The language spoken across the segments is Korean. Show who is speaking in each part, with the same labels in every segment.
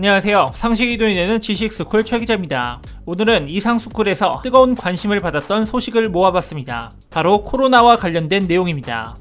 Speaker 1: 안녕하세요. 상식이 도인되는 지식스쿨 최 기자입니다. 오늘은 이상스쿨에서 뜨거운 관심을 받았던 소식을 모아봤습니다. 바로 코로나와 관련된 내용입니다.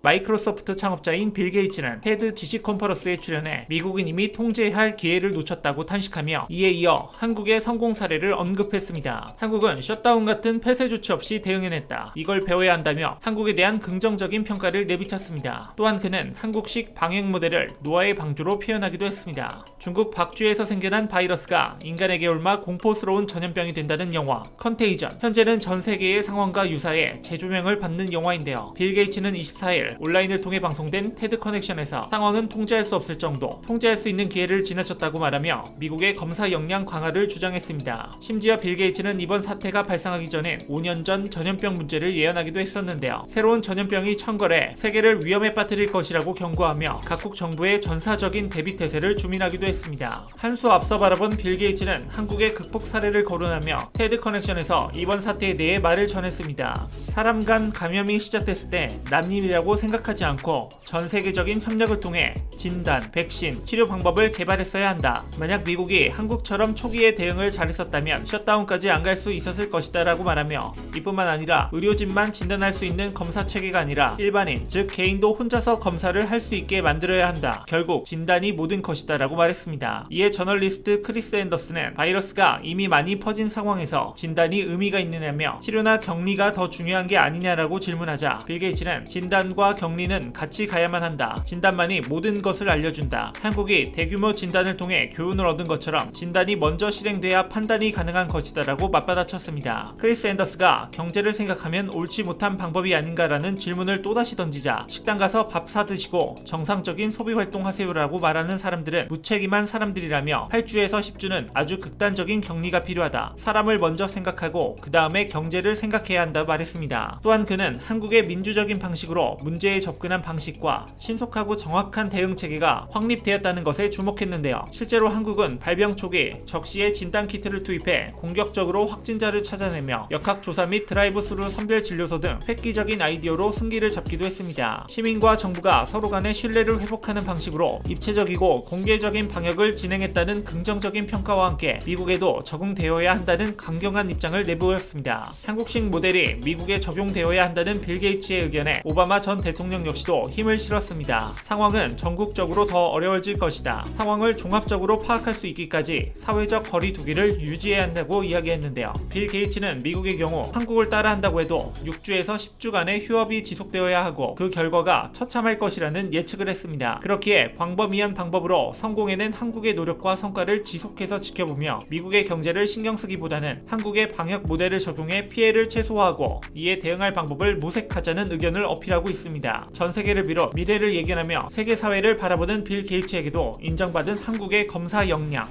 Speaker 1: 마이크로소프트 창업자인 빌 게이츠는 테드 지식 컨퍼런스에 출연해 미국은 이미 통제해야 할 기회를 놓쳤다고 탄식하며 이에 이어 한국의 성공 사례를 언급했습니다. 한국은 셧다운 같은 폐쇄 조치 없이 대응해냈다. 이걸 배워야 한다며 한국에 대한 긍정적인 평가를 내비쳤습니다. 또한 그는 한국식 방역 모델을 노아의 방주로 표현하기도 했습니다. 중국 박쥐에서 생겨난 바이러스가 인간에게 옮아 공포스러운 전염병이 된다는 영화 컨테이전. 현재는 전 세계의 상황과 유사해 재조명을 받는 영화인데요. 빌 게이츠는 24일 온라인을 통해 방송된 테드 커넥션에서 상황은 통제할 수 없을 정도, 통제할 수 있는 기회를 지나쳤다고 말하며 미국의 검사 역량 강화를 주장했습니다. 심지어 빌 게이츠는 이번 사태가 발생하기 전엔 5년 전 전염병 문제를 예언하기도 했었는데요. 새로운 전염병이 천걸해 세계를 위험에 빠뜨릴 것이라고 경고하며 각국 정부의 전사적인 대비 태세를 주민하기도 했습니다. 한 수 앞서 바라본 빌 게이츠는 한국의 극복 사례를 거론하며 테드 커넥션에서 이번 사태에 대해 말을 전했습니다. 사람 간 감염이 시작됐을 때 남일이라고 생각하지 않고 전 세계적인 협력을 통해 진단, 백신, 치료 방법을 개발했어야 한다. 만약 미국이 한국처럼 초기에 대응을 잘했었다면 셧다운까지 안 갈 수 있었을 것이다 라고 말하며 이뿐만 아니라 의료진만 진단할 수 있는 검사 체계가 아니라 일반인, 즉 개인도 혼자서 검사를 할 수 있게 만들어야 한다. 결국 진단이 모든 것이다 라고 말했습니다. 이에 저널리스트 크리스 앤더슨은 바이러스가 이미 많이 퍼진 상황에서 진단이 의미가 있느냐며 치료나 격리가 더 중요한 게 아니냐라고 질문하자 빌 게이츠는 진단과 격리는 같이 가야만 한다. 진단만이 모든 것을 알려준다. 한국이 대규모 진단을 통해 교훈을 얻은 것처럼 진단이 먼저 실행돼야 판단이 가능한 것이다 라고 맞받아쳤습니다. 크리스 앤더스가 경제를 생각하면 옳지 못한 방법이 아닌가라는 질문을 또다시 던지자 식당 가서 밥 사드시고 정상적인 소비 활동하세요 라고 말하는 사람들은 무책임한 사람들이라며 8주에서 10주는 아주 극단적인 격리가 필요하다. 사람을 먼저 생각하고 그 다음에 경제를 생각해야 한다 말했습니다. 또한 그는 한국의 민주적인 방식으로 문제에 접근한 방식과 신속하고 정확한 대응 체계가 확립되었다는 것에 주목했는데요. 실제로 한국은 발병 초기 적시에 진단키트를 투입해 공격적으로 확진자를 찾아내며 역학조사 및 드라이브스루 선별진료소 등 획기적인 아이디어로 승기를 잡기도 했습니다. 시민과 정부가 서로 간의 신뢰를 회복하는 방식으로 입체적이고 공개적인 방역을 진행했다는 긍정적인 평가와 함께 미국에도 적응되어야 한다는 강경한 입장을 내보였습니다. 한국식 모델이 미국에 적용되어야 한다는 빌 게이츠의 의견에 오바마 전 대통령 역시도 힘을 실었습니다. 상황은 전국적으로 더 어려워질 것이다. 상황을 종합적으로 파악할 수 있기까지 사회적 거리 두기를 유지해야 한다고 이야기했는데요. 빌 게이츠는 미국의 경우 한국을 따라한다고 해도 6주에서 10주간의 휴업이 지속되어야 하고 그 결과가 처참할 것이라는 예측을 했습니다. 그렇기에 광범위한 방법으로 성공해낸 한국의 노력과 성과를 지속해서 지켜보며 미국의 경제를 신경 쓰기보다는 한국의 방역 모델을 적용해 피해를 최소화하고 이에 대응할 방법을 모색하자는 의견을 어필하고 있습니다. 전 세계를 비롯 미래를 예견하며 세계 사회를 바라보는 빌 게이츠에게도 인정받은 한국의 검사 역량.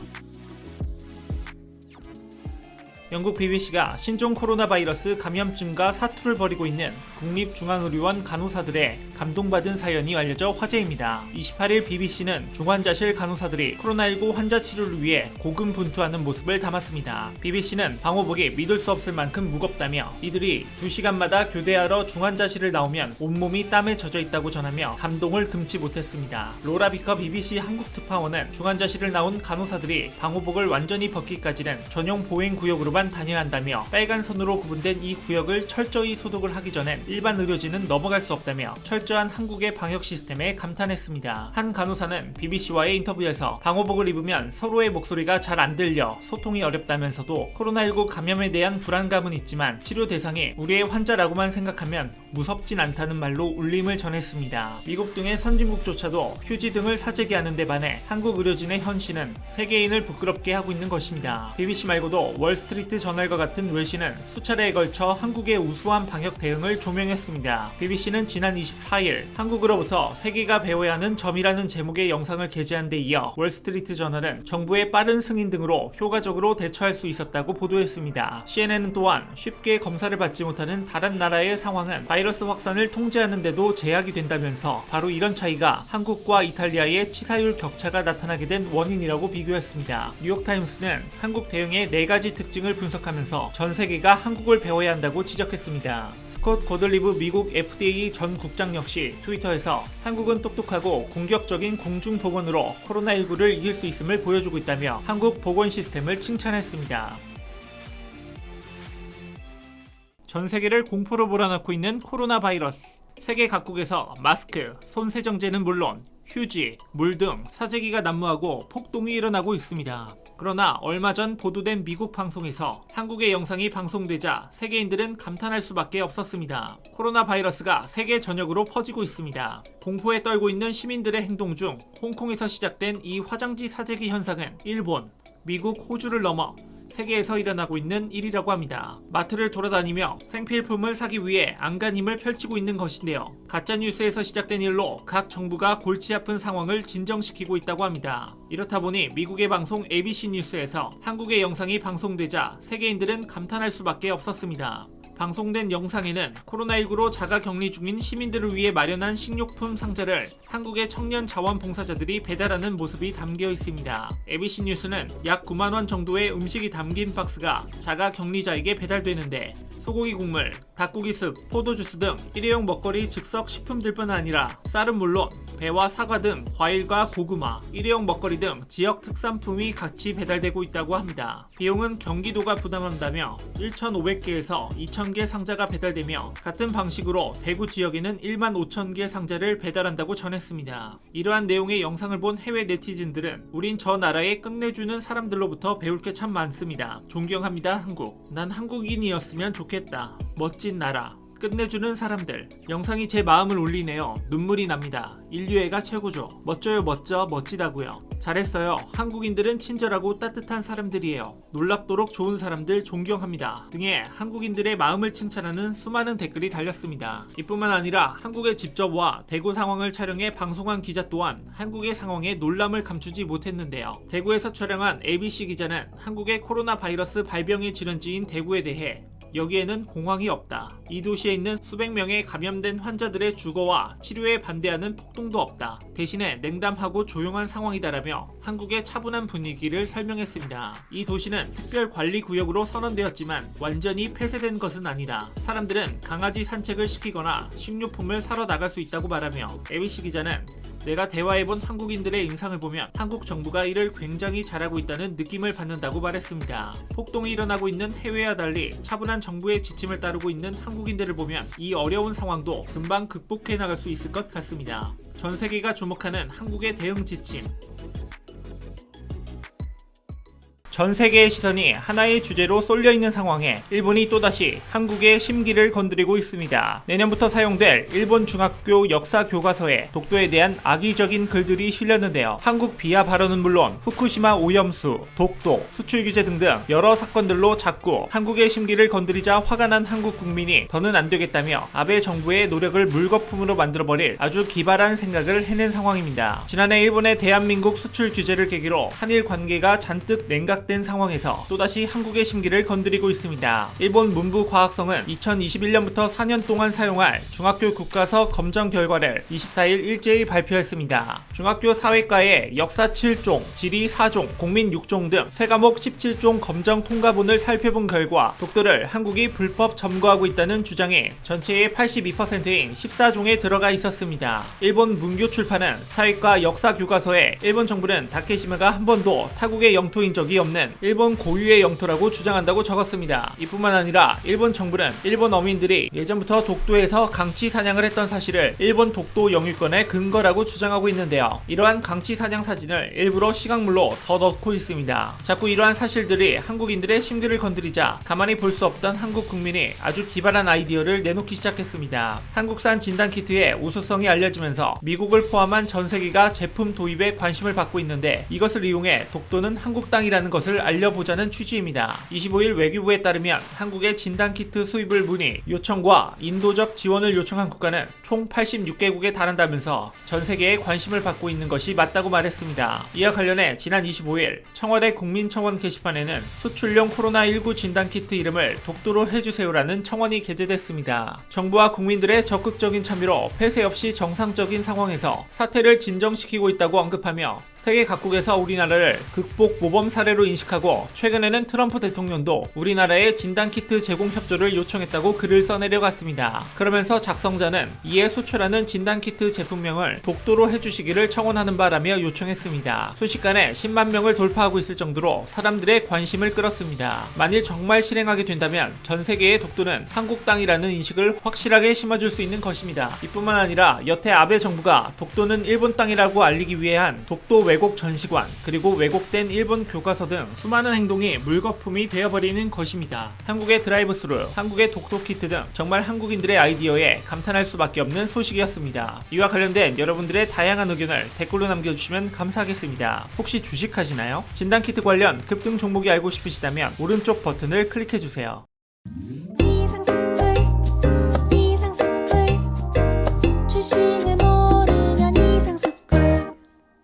Speaker 1: 영국 BBC가 신종 코로나 바이러스 감염증과 사투를 벌이고 있는 국립중앙의료원 간호사들의 감동받은 사연이 알려져 화제입니다. 28일 BBC는 중환자실 간호사들이 코로나19 환자 치료를 위해 고군분투하는 모습을 담았습니다. BBC는 방호복이 믿을 수 없을 만큼 무겁다며 이들이 2시간마다 교대하러 중환자실을 나오면 온몸이 땀에 젖어 있다고 전하며 감동을 금치 못했습니다. 로라 비커 BBC 한국 특파원은 중환자실을 나온 간호사들이 방호복을 완전히 벗기까지는 전용 보행구역으로만 다녀야 한다며 빨간 선으로 구분된 이 구역을 철저히 소독을 하기 전엔 일반 의료진은 넘어갈 수 없다며 철저한 한국의 방역 시스템에 감탄했습니다. 한 간호사는 BBC와의 인터뷰에서 방호복을 입으면 서로의 목소리가 잘 안 들려 소통이 어렵다면서도 코로나19 감염에 대한 불안감은 있지만 치료 대상이 우리의 환자라고만 생각하면 무섭진 않다는 말로 울림을 전했습니다. 미국 등의 선진국조차도 휴지 등을 사재기 하는 데 반해 한국 의료진의 현실은 세계인을 부끄럽게 하고 있는 것입니다. BBC 말고도 월스트리트 저널과 같은 외신은 수차례에 걸쳐 한국의 우수한 방역 대응을 조명했습니다. BBC는 지난 24일 한국으로부터 세계가 배워야 하는 점이라는 제목의 영상을 게재한 데 이어 월스트리트 저널은 정부의 빠른 승인 등으로 효과적으로 대처할 수 있었다고 보도했습니다. CNN은 또한 쉽게 검사를 받지 못하는 다른 나라의 상황은 바이러스 확산을 통제하는 데도 제약이 된다면서 바로 이런 차이가 한국과 이탈리아의 치사율 격차가 나타나게 된 원인이라고 비교했습니다. 뉴욕타임스는 한국 대응의 4가지 특징을 분석하면서 전 세계가 한국을 배워야 한다고 지적했습니다. 스콧 고들리브 미국 FDA 전 국장 역시 트위터에서 한국은 똑똑하고 공격적인 공중보건으로 코로나19를 이길 수 있음을 보여주고 있다며 한국 보건 시스템을 칭찬했습니다. 전 세계를 공포로 몰아넣고 있는 코로나 바이러스. 세계 각국에서 마스크, 손 세정제는 물론 휴지, 물 등 사재기가 난무하고 폭동이 일어나고 있습니다. 그러나 얼마 전 보도된 미국 방송에서 한국의 영상이 방송되자 세계인들은 감탄할 수밖에 없었습니다. 코로나 바이러스가 세계 전역으로 퍼지고 있습니다. 공포에 떨고 있는 시민들의 행동 중 홍콩에서 시작된 이 화장지 사재기 현상은 일본, 미국, 호주를 넘어 세계에서 일어나고 있는 일이라고 합니다. 마트를 돌아다니며 생필품을 사기 위해 안간힘을 펼치고 있는 것인데요. 가짜뉴스에서 시작된 일로 각 정부가 골치 아픈 상황을 진정시키고 있다고 합니다. 이렇다 보니 미국의 방송 ABC 뉴스에서 한국의 영상이 방송되자 세계인들은 감탄할 수밖에 없었습니다. 방송된 영상에는 코로나19로 자가격리 중인 시민들을 위해 마련한 식료품 상자를 한국의 청년 자원봉사자들이 배달하는 모습이 담겨 있습니다. ABC 뉴스는 약 9만 원 정도의 음식이 담긴 박스가 자가격리자에게 배달되는데 소고기 국물, 닭고기 습, 포도주스 등 일회용 먹거리 즉석 식품들뿐 아니라 쌀은 물론 배와 사과 등 과일과 고구마, 일회용 먹거리 등 지역 특산품이 같이 배달되고 있다고 합니다. 비용은 경기도가 부담한다며 1,500개에서 2,000개 상자가 배달되며 같은 방식으로 대구 지역에는 1만 5천 개 상자를 배달한다고 전했습니다. 이러한 내용의 영상을 본 해외 네티즌들은 우린 저 나라에 끝내주는 사람들로부터 배울 게 참 많습니다. 존경합니다 한국. 난 한국인이었으면 좋겠다. 멋진 나라. 끝내주는 사람들. 영상이 제 마음을 울리네요. 눈물이 납니다. 인류애가 최고죠. 멋져요 멋져 멋지다고요. 잘했어요. 한국인들은 친절하고 따뜻한 사람들이에요. 놀랍도록 좋은 사람들 존경합니다. 등의 한국인들의 마음을 칭찬하는 수많은 댓글이 달렸습니다. 이뿐만 아니라 한국에 직접 와 대구 상황을 촬영해 방송한 기자 또한 한국의 상황에 놀람을 감추지 못했는데요. 대구에서 촬영한 ABC 기자는 한국의 코로나 바이러스 발병의 질환지인 대구에 대해 여기에는 공황이 없다. 이 도시에 있는 수백 명의 감염된 환자들의 주거와 치료에 반대하는 폭동도 없다. 대신에 냉담하고 조용한 상황이다라며 한국의 차분한 분위기를 설명했습니다. 이 도시는 특별관리구역으로 선언되었지만 완전히 폐쇄된 것은 아니다. 사람들은 강아지 산책을 시키거나 식료품을 사러 나갈 수 있다고 말하며 ABC 기자는 내가 대화해본 한국인들의 인상을 보면 한국 정부가 이를 굉장히 잘하고 있다는 느낌을 받는다고 말했습니다. 폭동이 일어나고 있는 해외와 달리 차분한 정부의 지침을 따르고 있는 한국인들을 보면 이 어려운 상황도 금방 극복해 나갈 수 있을 것 같습니다. 전 세계가 주목하는 한국의 대응 지침. 전 세계의 시선이 하나의 주제로 쏠려있는 상황에 일본이 또다시 한국의 심기를 건드리고 있습니다. 내년부터 사용될 일본 중학교 역사 교과서에 독도에 대한 악의적인 글들이 실렸는데요. 한국 비하 발언은 물론 후쿠시마 오염수, 독도, 수출 규제 등등 여러 사건들로 자꾸 한국의 심기를 건드리자 화가 난 한국 국민이 더는 안 되겠다며 아베 정부의 노력을 물거품으로 만들어버릴 아주 기발한 생각을 해낸 상황입니다. 지난해 일본의 대한민국 수출 규제를 계기로 한일 관계가 잔뜩 냉각 된 상황에서 또다시 한국의 심기를 건드리고 있습니다. 일본 문부과학성은 2021년부터 4년 동안 사용할 중학교 교과서 검정 결과를 24일 일제히 발표했습니다. 중학교 사회과의 역사 7종, 지리 4종, 국민 6종 등 쇠과목 17종 검정 통과본을 살펴본 결과 독도를 한국이 불법 점거하고 있다는 주장이 전체의 82%인 14종에 들어가 있었습니다. 일본 문교 출판은 사회과 역사 교과서에 일본 정부는 다케시마가 한 번도 타국의 영토인 적이 없는 일본 고유의 영토라고 주장한다고 적었습니다. 이뿐만 아니라 일본 정부는 일본 어민들이 예전부터 독도에서 강치 사냥을 했던 사실을 일본 독도 영유권의 근거라고 주장하고 있는데요. 이러한 강치 사냥 사진을 일부러 시각물로 더 넣고 있습니다. 자꾸 이러한 사실들이 한국인들의 심기를 건드리자 가만히 볼 수 없던 한국 국민이 아주 기발한 아이디어를 내놓기 시작했습니다. 한국산 진단키트의 우수성이 알려지면서 미국을 포함한 전 세계가 제품 도입에 관심을 받고 있는데 이것을 이용해 독도는 한국 땅이라는 것 것을 알려보자는 취지입니다. 25일 외교부에 따르면 한국의 진단키트 수입을 문의, 요청과 인도적 지원을 요청한 국가는 총 86개국에 달한다면서 전 세계에 관심을 받고 있는 것이 맞다고 말했습니다. 이와 관련해 지난 25일 청와대 국민청원 게시판에는 수출용 코로나19 진단키트 이름을 독도로 해주세요라는 청원이 게재됐습니다. 정부와 국민들의 적극적인 참여로 폐쇄 없이 정상적인 상황에서 사태를 진정시키고 있다고 언급하며 세계 각국에서 우리나라를 극복 모범 사례로 인식하고 최근에는 트럼프 대통령도 우리나라의 진단키트 제공 협조를 요청했다고 글을 써내려갔습니다. 그러면서 작성자는 이에 수출하는 진단키트 제품명을 독도로 해주시기를 청원하는 바라며 요청했습니다. 순식간에 10만 명을 돌파하고 있을 정도로 사람들의 관심을 끌었습니다. 만일 정말 실행하게 된다면 전 세계의 독도는 한국 땅이라는 인식을 확실하게 심어줄 수 있는 것입니다. 이뿐만 아니라 여태 아베 정부가 독도는 일본 땅이라고 알리기 위해 한 독도 왜곡 전시관, 그리고 왜곡된 일본 교과서 등 수많은 행동이 물거품이 되어버리는 것입니다. 한국의 드라이브스루, 한국의 독도키트 등 정말 한국인들의 아이디어에 감탄할 수밖에 없는 소식이었습니다. 이와 관련된 여러분들의 다양한 의견을 댓글로 남겨주시면 감사하겠습니다. 혹시 주식하시나요? 진단키트 관련 급등 종목이 알고 싶으시다면 오른쪽 버튼을 클릭해주세요.
Speaker 2: 주식을 모르면 이상스쿨.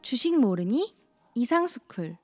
Speaker 2: 주식 모르니? 이상스쿨.